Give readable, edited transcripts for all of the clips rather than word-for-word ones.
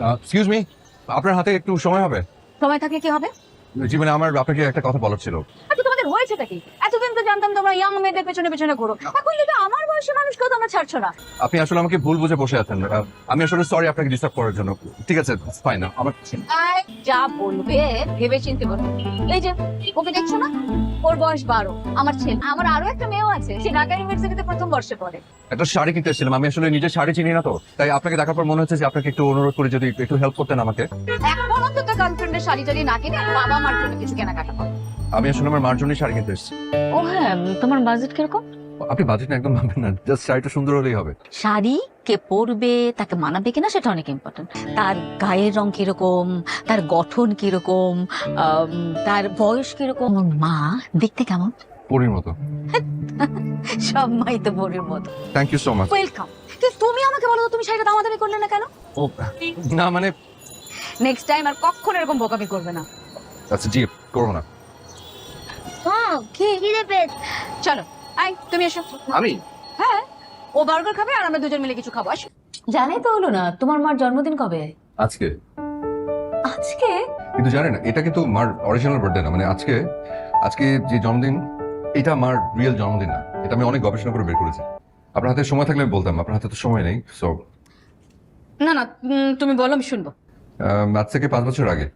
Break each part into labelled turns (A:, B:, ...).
A: Excuse me, আপনার হাতে একটু সময় হবে?
B: সময় থাকলে কি হবে?
A: জি মানে আমার আপনাকে একটা কথা বলার ছিল।
B: আচ্ছা তোমাদের হয়েছেটা কি? এতদিন তো জানতাম তোমরা ইয়াং মেয়েদের পেছনে পেছনে ঘোরো, এখন কিন্তু আমার বয়সী মানুষকেও তোমরা ছাড়ছো না।
A: আপনি আসলে আমাকে ভুল বুঝে বসে আছেন। আমি আসলে সরি আপনাকে ডিস্টার্ব করার জন্য। ঠিক আছে, ফাইন। আমার
B: যা বলবে ভেবে চিন্তে বলবে। এই যে ওকে দেখছো না, ওর বয়স 12, আমার ছেলে। আমার আরো একটা মেয়েও আছে, সে ঢাকা ইউনিভার্সিটিতে প্রথম বর্ষে পড়ে।
A: একটা শাড়ি কিনতে এসেছিলাম, আমি আসলে নিজের শাড়ি চিনি না তো, তাই আপনাকে দেখার পর মনে হচ্ছে যে আপনাকে একটু অনুরোধ করে যদি একটু হেল্প করতেন আমাকে।
B: এখন অন্তত গার্লফ্রেন্ডের শাড়ি টাড়ি না কিনে বাবা মার জন্য কিছু কেনাকাটা করো।
A: আমি আসলে আমার মার জন্যই শাড়ি কিনতে এসেছি।
B: ও হ্যাঁ, তোমার বাজেট কিরকম?
A: আপনি বাজেট না একদম ভাববেন না, জাস্ট শাড়িটা সুন্দর হলেই হবে।
B: শাড়ি কে পরবে, তাকে মানাবে কিনা সেটা অনেক ইম্পর্টেন্ট। তার গায়ের রং কিরকম, তার গঠন কিরকম, তার বয়স কিরকম। ওর মা দেখতে কেমন?
A: পরীর মতো।
B: সব মাই তো পরীর মতো।
A: Thank you so much.
B: Welcome. কিন্তু তুমি আমাকে বলো তো, তুমি শাড়িটা দামাদামি করলে না কেন?
A: ও না মানে
B: নেক্সট টাইম আর কখনো এরকম বোকামি করবে না।
A: আচ্ছা জি, করবো না।
B: হ্যাঁ, কি দেবে? চলো আই, তুমি এসো।
A: আমি?
B: হ্যাঁ, ও বার্গার খাবে আর আমরা দুজন মিলে কিছু খাবো। আসো। জানাই তো হলো না, তোমার মার জন্মদিন কবে?
A: আজকে।
B: আজকে?
A: কিন্তু জানেন এটা কিন্তু মার অরিজিনাল বার্থডে না, মানে আজকে আজকে যে জন্মদিন এটা মার রিয়েল জন্মদিন না। এটা আমি অনেক গবেষণা করে বের করেছি। আপনার হাতে সময় থাকলে আমি বলতাম, আপনার হাতে তো সময় নেই। সো
B: না না, তুমি বলো, আমি শুনবো।
A: আজ থেকে 5 বছর আগে,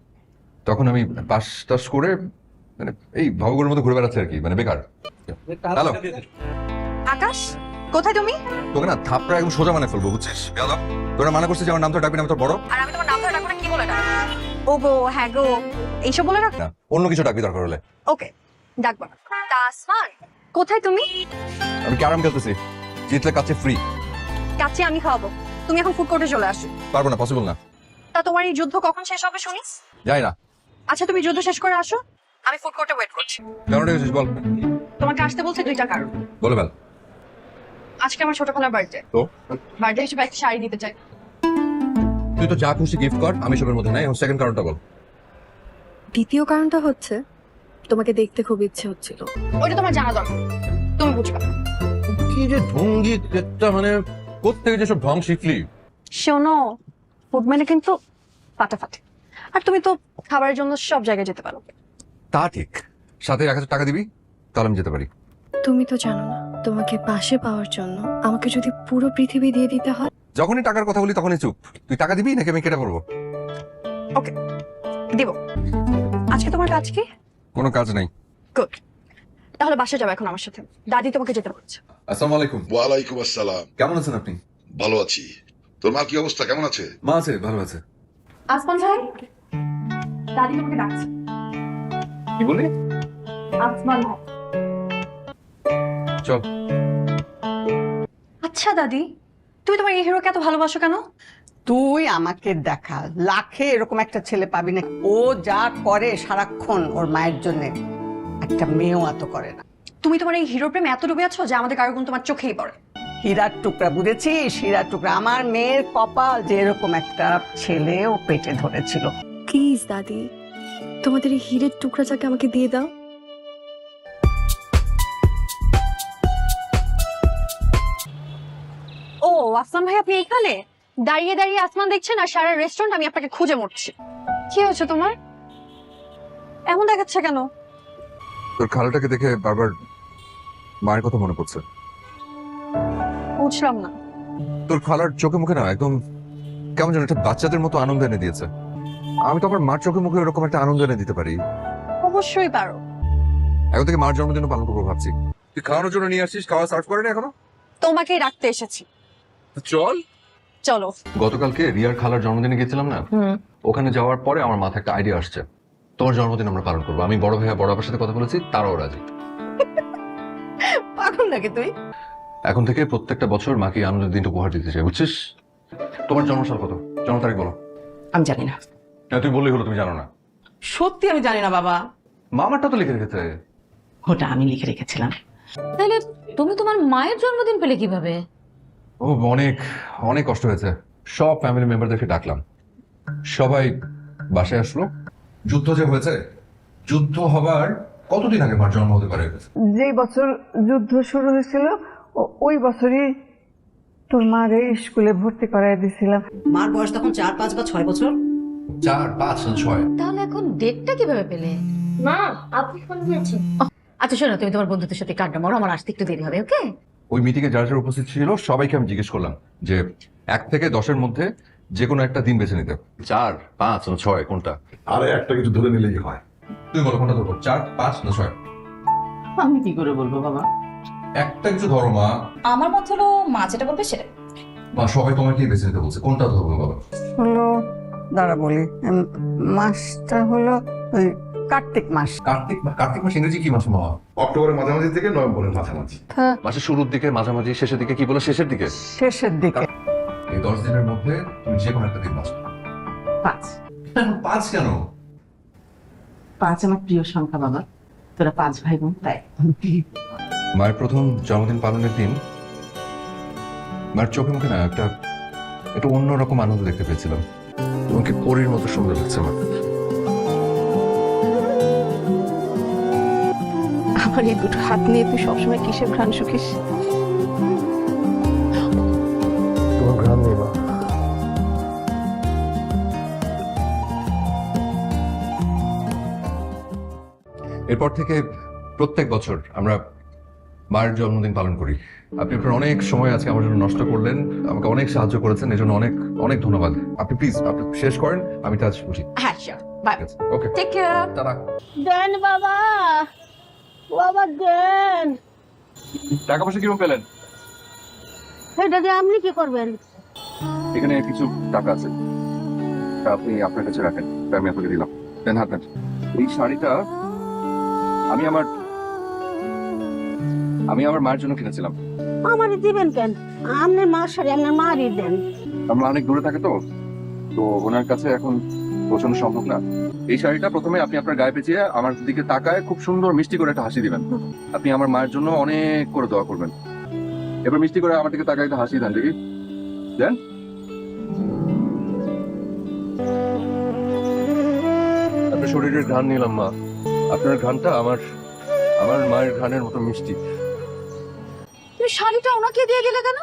A: তখন আমি পাস টাস করে মানে এই ভবঘুরের মতো ঘুরে বেড়াচ্ছি আর কি, মানে বেকার। হ্যালো,
B: আকাশ, কোথায় তুমি?
A: তোকে না থাপড়া একদম সোজা মানে ফেলবো, বুঝছিস? তোরা মানা করছিস যে আমার নাম তো ডাকবি না, আমি তোর বড়।
B: আর আমি তোমার নাম ধরে ডাকবো না, কি বলে ডাকবো? ও গো, হ্যাঁ গো, এইসব বলে ডাক
A: না, অন্য কিছু ডাকবি দরকার হলে।
B: ওকে, ডাকবো না। তাসমান, কোথায় তুমি?
A: আমি ক্যারাম খেলতেছি, জিতলে কাছে ফ্রি।
B: কাছে আমি খাওয়াবো, তুমি এখন ফুড কোর্টে চলে আসো।
A: পারবো না, পসিবল না।
B: তা তোমার এই যুদ্ধ কখন শেষ হবে শুনি?
A: যাই না।
B: আচ্ছা, তুমি যুদ্ধ শেষ করে আসো, আমি ফুড কোর্টে ওয়েট করছি।
A: কেন ডেকেছিস বল?
B: তোমাকে আসতে বলছে দুইটা কারণ।
A: বলে বেল।
B: আজকে আমার ছোট খালার বার্থডে,
A: তো
B: বার্থডে হিসেবে একটা শাড়ি দিতে চাই।
A: তুই তো যা খুশি গিফট কর, আমি সবের মধ্যে নাই। এখন সেকেন্ড কারণটা বল।
C: দ্বিতীয় কারণটা হচ্ছে তোমাকে দেখতে খুব ইচ্ছে হচ্ছিল।
B: ওইটা তোমার জানা দরকার, তুমি বুঝবা।
A: কি যে ঢঙ্গি একটা, মানে কোত্থেকে যেসব ঢং শিখলি?
C: শোনো, ফুড মানে কিন্তু ফাটাফাটি। আর তুমি তো খাবারের জন্য সব জায়গায় যেতে পারো।
A: তা ঠিক, সাথে 1000 টাকা দিবি তাহলে আমি যেতে পারি।
C: তুমি তো জানো না, তোমাকে পাশে পাওয়ার জন্য আমাকে যদি পুরো পৃথিবী দিয়ে দিতে হয়।
A: যখনই টাকার কথা বলি তখনই চুপ। তুই টাকা দিবি নাকি আমি কেটে পড়বো?
C: ওকে, দিব। আজকে তোমার কাজ কি?
A: কোনো কাজ নাই।
C: গুড, তাহলে বাসা যাবে এখন আমার সাথে। দাদি তোমাকে যেতে বলছে।
A: আসসালামু আলাইকুম।
D: ওয়ালাইকুম আসসালাম।
A: কেমন আছেন আপনি?
D: ভালো আছি। তোর মার কি অবস্থা, কেমন আছে?
A: মা আছে, ভালো আছে।
C: আসমান ভাই, দাদি তোমাকে ডাকছে।
A: কি বলি?
C: আসমান ভাই।
A: চল।
C: আচ্ছা দাদি, তুমি তোমার এই হিরোকে এত ভালোবাসো কেন?
E: তুই আমাকে দেখা, লাখে এরকম একটা ছেলে পাবি না। ও যা করে সারাক্ষণ ওর মায়ের জন্য, একটা মেয়েও এত করে না।
C: তুমি তোমার এই হিরো প্রেমে এত ডুবে আছো যে আমাদের কারো গুণ তোমার চোখেই পড়ে।
E: হীরার টুকরা, বুঝেছিস? হীরার টুকরা। আমার মেয়ের কপাল যে এরকম একটা ছেলে ও পেটে ধরেছিল।
C: প্লিজ দাদি, তোমাদের এই হীরের টুকরাটাকে আমাকে দিয়ে দাও।
B: ও আসমান ভাই, আপনি এইখানে দাঁড়িয়ে দাঁড়িয়ে আসমান দেখছেন আর সারা রেস্টুরেন্ট আমি আপনাকে খুঁজে মরছি। কি হয়েছে তোমার, এমন দেখাচ্ছে কেন?
A: তোর খালাটাকে দেখে বারবার মায়ের কথা মনে পড়ছে।
B: বুঝলাম না।
A: তোর খালার চোখে মুখে না একদম কেমন যেন একটা বাচ্চাদের মতো আনন্দ এনে দিয়েছে। আমি তো আমার মার চোখে মুখে এরকম একটা আনন্দ এনে দিতে পারি।
B: অবশ্যই পারো।
A: এখন থেকে মার জন্মদিন পালন করবো ভাবছি। তুই খাওয়ানোর জন্য নিয়ে আসছিস, খাওয়া সার্ভ করেনি এখনো?
B: তোমাকেই রাখতে এসেছি।
A: চল।
B: চলো।
A: গতকালকে রিয়ার খালার জন্মদিনে গেছিলাম না, ওখানে যাওয়ার পরে আমার মাথায় একটা আইডিয়া আসছে। তোমার জন্মদিন আমরা পালন করবো। আমি বড় ভাইয়া বড় আপার সাথে কথা বলেছি, তারাও রাজি।
E: পাগল নাকি তুই?
A: এখন থেকে প্রত্যেকটা বছর মাকে এই আনন্দের দিনটা উপহার দিতে চাই, বুঝছিস? তোমার জন্মসাল কত, জন্ম তারিখ বলো।
E: আমি জানি না।
A: হ্যাঁ, তুই বললেই হলো তুমি জানো না।
E: সত্যি আমি জানি না বাবা।
A: মামারটা তো লিখে রেখেছে।
E: ওটা আমি লিখে রেখেছিলাম।
B: তাহলে তুমি তোমার মায়ের জন্মদিন পেলে কিভাবে?
A: ও অনেক অনেক কষ্ট হয়েছে। সব ফ্যামিলি মেম্বারদেরকে ডাকলাম, সবাই বাসায় আসলো। যুদ্ধ যে হয়েছে, যুদ্ধ হবার কতদিন আগে মার জন্ম হতে পারে?
F: যেই বছর যুদ্ধ শুরু হয়েছিল ওই বছরই
E: তোর মারে স্কুলে ভর্তি করাই দিছিলাম।
F: মার বয়স তখন 4, 5 বা 6 বছর।
A: 4, 5 না 6।
B: তাহলে এখন ডেটটা কিভাবে পেলে?
G: মা আপনি ফোন দিয়েছেন।
B: আচ্ছা শোনো, তুমি তোমার বন্ধুদের সাথে কাটনা মারো, আমার আসতে একটু দেরি হবে, ওকে?
A: ওই মিটিং এ যারা যারা উপস্থিত ছিল সবাইকে আমি জিজ্ঞেস করলাম যে 1 থেকে 10-এর মধ্যে যে কোনো একটা দিন বেছে নিতে। 4, 5 না 6 কোনটা?
D: আরে একটা কিছু ধরে নিলেই হয়।
A: তুই বলো কোনটা ধরবো, 4, 5 না 6?
F: আমি কি করে বলবো বাবা?
A: একটা কিছু ধরো মা।
G: আমার মত হলো মা যেটা বলবে সেটা।
A: মা সবাই তোমাকেই বেছে নিতে বলছে, কোনটা ধরবো বাবা?
E: হলো, দাঁড়া বলি, মাসটা হলো ওই কার্তিক মাস।
A: কার্তিক মাস ইংরেজি কি মাস মা?
D: অক্টোবরের মাঝামাঝি থেকে নভেম্বরের মাঝামাঝি।
A: মাসের শুরুর দিকে, মাঝামাঝি, শেষের দিকে? কি বলো, শেষের দিকে?
E: শেষের দিকে।
A: এই 10 দিনের মধ্যে তুমি যে কোনো একটা দিন বাঁচো।
F: 5।
A: 5 কেন?
F: 5 আমার প্রিয় সংখ্যা বাবা। তোরা 5 ভাই বোন তাই।
A: মায়ের প্রথম জন্মদিন পালনের দিন মায়ের চোখে মুখে না একটা অন্যরকম আনন্দ দেখতে পেয়েছিলাম। তোমাকে পরীর মতো সুন্দর লাগছে মা।
C: আমার এই দুটো হাত নিয়ে তুই সবসময় কিসের ঘ্রাণ শুকিস?
A: তোমার ঘ্রাণ নেই মা। এরপর থেকে প্রত্যেক বছর আমরা মায়ের জন্মদিন পালন করি। আপনি আপনার অনেক সময় আজকে আমার জন্য নষ্ট করলেন, আমাকে অনেক সাহায্য করেছেন, এজন্য অনেক অনেক ধন্যবাদ। আপনি প্লিজ আপনি শেষ করেন, আমি কাজ উঠি।
B: হ্যাঁ sure, bye.
A: Okay,
B: take care.
A: Tata.
G: দেন বাবা, বাবা দেন।
A: টাকা পয়সা কিরকম পেলেন?
G: এটা দিয়ে আপনি কি করবেন?
A: এখানে কিছু টাকা আছে, তা আপনি আপনার কাছে রাখেন, তা আমি আপনাকে দিলাম। দেন হাত দেন। এই শাড়িটা আমি আমার মায়ের জন্য কিনেছিলাম।
G: আমারই দিবেন কেন? আপনার মার শাড়ি আপনার মারই দেন।
A: আমরা অনেক দূরে থাকে তো ওনার কাছে এখন পৌঁছানো সম্ভব না। এই শাড়িটা প্রথমে আপনি আপনার গায়ে পেঁচিয়ে আমার দিকে তাকায় খুব সুন্দর মিষ্টি করে একটা হাসি দিবেন। আপনি আমার মায়ের জন্য অনেক করে দোয়া করবেন। এবার মিষ্টি করে আমার দিকে তাকায় একটা হাসি দেন, দেখি দেন। আপনার শরীরের ঘ্রাণ নিলাম মা, আপনার ঘ্রাণটা আমার মায়ের ঘ্রাণের মতো মিষ্টি।
B: তুমি শাড়িটা ওনাকে দিয়ে দিলে কেন?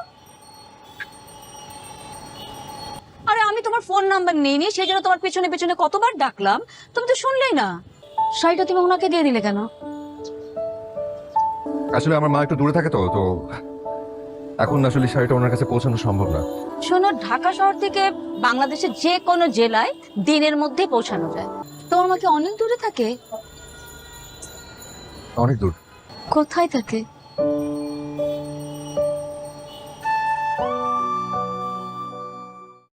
B: আরে আমি তোমার ফোন নাম্বার নিইনি, সেই জন্য তোমার পেছনে পেছনে কতবার ডাকলাম, তুমি তো শুনলেই না। শাড়িটা তুমি ওনাকে দিয়ে দিলে কেন?
A: আসলে আমার মা একটু দূরে থাকে তো এখন আসলে শাড়িটা ওনার কাছে পৌঁছানো সম্ভব না।
B: শোনো, ঢাকা শহর থেকে বাংলাদেশের যে কোনো জেলায় দিনের মধ্যে পৌঁছানো যায়। তোমার মাকে অনেক দূরে থাকে।
A: অনেক দূর।
B: কোথায় থাকে?